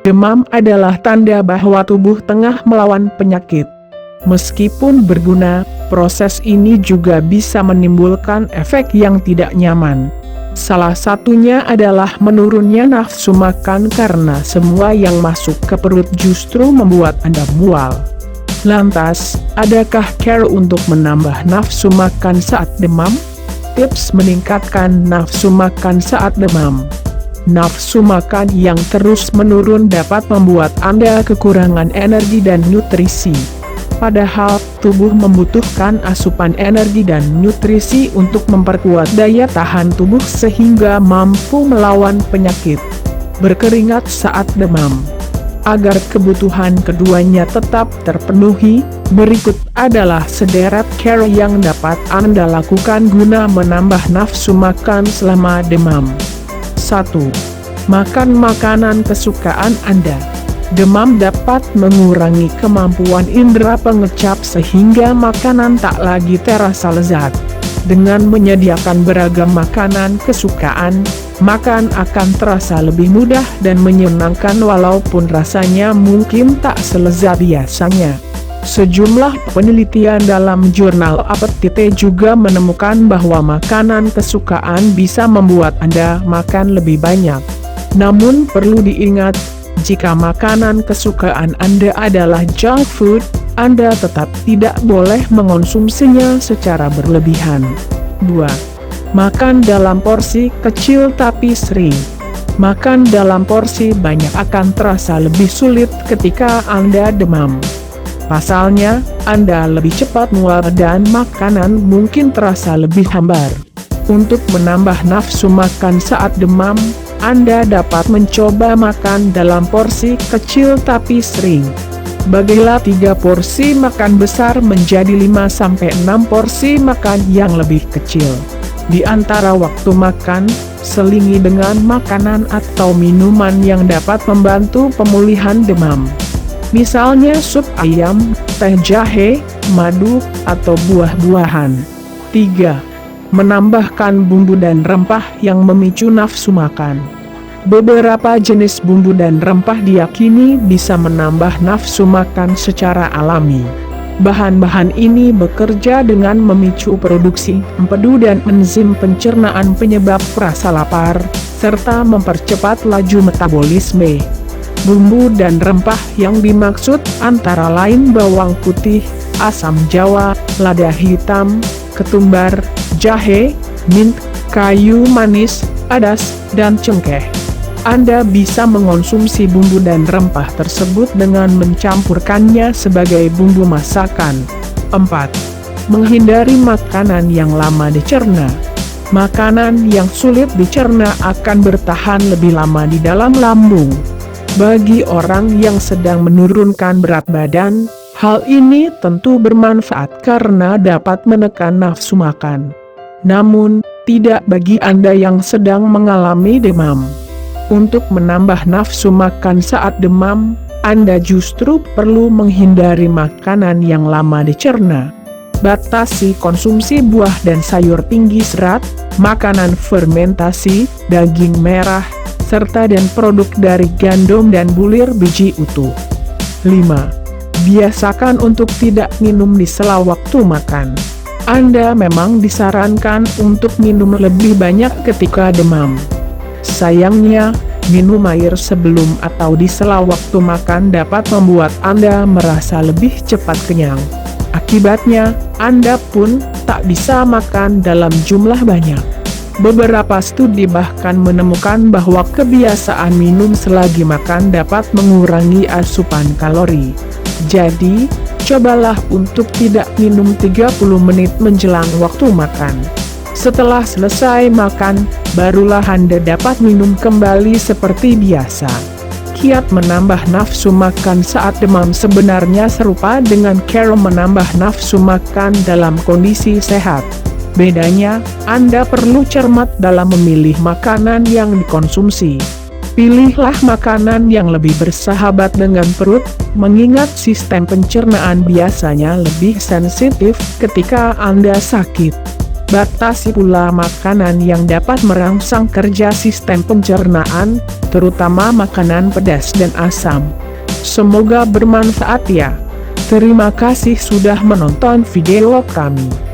Demam adalah tanda bahwa tubuh tengah melawan penyakit. Meskipun berguna, proses ini juga bisa menimbulkan efek yang tidak nyaman. Salah satunya adalah menurunnya nafsu makan karena semua yang masuk ke perut justru membuat Anda mual. Lantas, adakah cara untuk menambah nafsu makan saat demam? Tips meningkatkan nafsu makan saat demam. Nafsu makan yang terus menurun dapat membuat Anda kekurangan energi dan nutrisi. Padahal, tubuh membutuhkan asupan energi dan nutrisi untuk memperkuat daya tahan tubuh sehingga mampu melawan penyakit. Berkeringat saat demam. Agar kebutuhan keduanya tetap terpenuhi, berikut adalah sederet cara yang dapat Anda lakukan guna menambah nafsu makan selama demam. 1. Makan makanan kesukaan Anda. Demam dapat mengurangi kemampuan indera pengecap sehingga makanan tak lagi terasa lezat. Dengan menyediakan beragam makanan kesukaan, makan akan terasa lebih mudah dan menyenangkan walaupun rasanya mungkin tak selezat biasanya. Sejumlah penelitian dalam jurnal Appetite juga menemukan bahwa makanan kesukaan bisa membuat Anda makan lebih banyak. Namun perlu diingat, jika makanan kesukaan Anda adalah junk food, Anda tetap tidak boleh mengonsumsinya secara berlebihan. 2. Makan dalam porsi kecil tapi sering. Makan dalam porsi banyak akan terasa lebih sulit ketika Anda demam. Pasalnya, Anda lebih cepat mual dan makanan mungkin terasa lebih hambar. Untuk menambah nafsu makan saat demam, Anda dapat mencoba makan dalam porsi kecil tapi sering. Bagilah 3 porsi makan besar menjadi 5-6 porsi makan yang lebih kecil. Di antara waktu makan, selingi dengan makanan atau minuman yang dapat membantu pemulihan demam. Misalnya sup ayam, teh jahe, madu, atau buah-buahan. 3. Menambahkan bumbu dan rempah yang memicu nafsu makan. Beberapa jenis bumbu dan rempah diyakini bisa menambah nafsu makan secara alami. Bahan-bahan ini bekerja dengan memicu produksi empedu dan enzim pencernaan penyebab rasa lapar, serta mempercepat laju metabolisme. Bumbu dan rempah yang dimaksud antara lain bawang putih, asam jawa, lada hitam, ketumbar, jahe, mint, kayu manis, adas, dan cengkeh. Anda bisa mengonsumsi bumbu dan rempah tersebut dengan mencampurkannya sebagai bumbu masakan. 4. Menghindari makanan yang lama dicerna. Makanan yang sulit dicerna akan bertahan lebih lama di dalam lambung. Bagi orang yang sedang menurunkan berat badan, hal ini tentu bermanfaat karena dapat menekan nafsu makan. Namun, tidak bagi Anda yang sedang mengalami demam. Untuk menambah nafsu makan saat demam, Anda justru perlu menghindari makanan yang lama dicerna. Batasi konsumsi buah dan sayur tinggi serat, makanan fermentasi, daging merah, serta dan produk dari gandum dan bulir biji utuh. 5. Biasakan untuk tidak minum di sela waktu makan. Anda memang disarankan untuk minum lebih banyak ketika demam. Sayangnya, minum air sebelum atau di sela waktu makan dapat membuat Anda merasa lebih cepat kenyang. Akibatnya, Anda pun tak bisa makan dalam jumlah banyak. Beberapa studi bahkan menemukan bahwa kebiasaan minum selagi makan dapat mengurangi asupan kalori. Jadi, cobalah untuk tidak minum 30 menit menjelang waktu makan. Setelah selesai makan, barulah Anda dapat minum kembali seperti biasa. Kiat menambah nafsu makan saat demam sebenarnya serupa dengan cara menambah nafsu makan dalam kondisi sehat. Bedanya, Anda perlu cermat dalam memilih makanan yang dikonsumsi. Pilihlah makanan yang lebih bersahabat dengan perut, mengingat sistem pencernaan biasanya lebih sensitif ketika Anda sakit. Batasi pula makanan yang dapat merangsang kerja sistem pencernaan, terutama makanan pedas dan asam. Semoga bermanfaat ya. Terima kasih sudah menonton video kami.